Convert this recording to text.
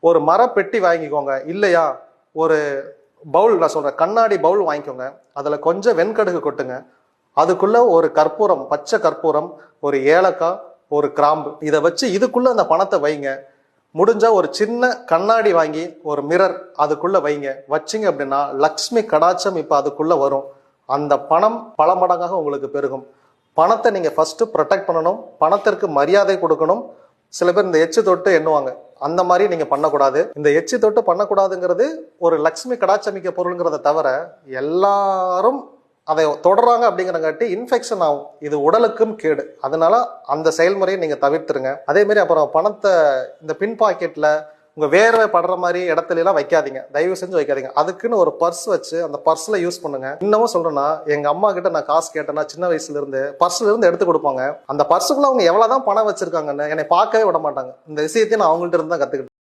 ஒரு மரப்பெட்டி வாங்கிக்கோங்க, இல்லையா ஒரு பவுல், நான் சொல்றேன் கண்ணாடி பவுல் வாங்கிக்கோங்க. அதுல கொஞ்சம் வெண்கடுகு கொட்டுங்க. அதுக்குள்ள ஒரு கற்பூரம், பச்சை கற்பூரம், ஒரு ஏலக்காய், ஒரு கிராம்பு, இதை வச்சு இதுக்குள்ள அந்த பணத்தை வைங்க. முடிஞ்சா ஒரு சின்ன கண்ணாடி வாங்கி ஒரு மிரர் அதுக்குள்ள வைங்க. வச்சிங்க அப்படின்னா லக்ஷ்மி கடாட்சம் இப்ப அதுக்குள்ள வரும். அந்த பணம் பல மடங்காக உங்களுக்கு பெருகும். பணத்தை நீங்க ஃபர்ஸ்ட் ப்ரொடெக்ட் பண்ணணும். பணத்திற்கு மரியாதை கொடுக்கணும். சில பேர் இந்த எச்சு தொட்டு எண்ணுவாங்க, அந்த மாதிரி நீங்க பண்ணக்கூடாது. இந்த எச்சு தொட்டு பண்ணக்கூடாதுங்கிறது ஒரு லக்ஷ்மி கடாட்சமிக்க பொருளுங்கிறத தவிர எல்லாரும் அதை தொடர்றாங்க அப்படிங்கிறங்காட்டி இன்ஃபெக்ஷன் ஆகும். இது உடலுக்கும் கேடு. அதனால அந்த செயல்முறையை நீங்க தவிர்த்துருங்க. அதே மாதிரி அப்புறம் பணத்தை இந்த பின் பாக்கெட்ல உங்க வேர்வை படுற மாதிரி இடத்துல எல்லாம் வைக்காதீங்க, தயவு செஞ்சு வைக்காதீங்க. அதுக்குன்னு ஒரு பர்ஸ் வச்சு அந்த பர்ஸ்ல யூஸ் பண்ணுங்க. இன்னமும் சொல்றேன்னா, எங்க அம்மா கிட்ட நான் காசு கேட்டேன்னா சின்ன வயசுல இருந்து பர்ஸ்ல இருந்து எடுத்து கொடுப்பாங்க. அந்த பர்ஸுக்குள்ள அவங்க எவ்வளவுதான் பணம் வச்சிருக்காங்கன்னு என்னை பார்க்கவே விட மாட்டாங்க. இந்த விஷயத்தையும் நான் அவங்கள்ட்ட இருந்து தான் கத்துக்கிட்டேன்.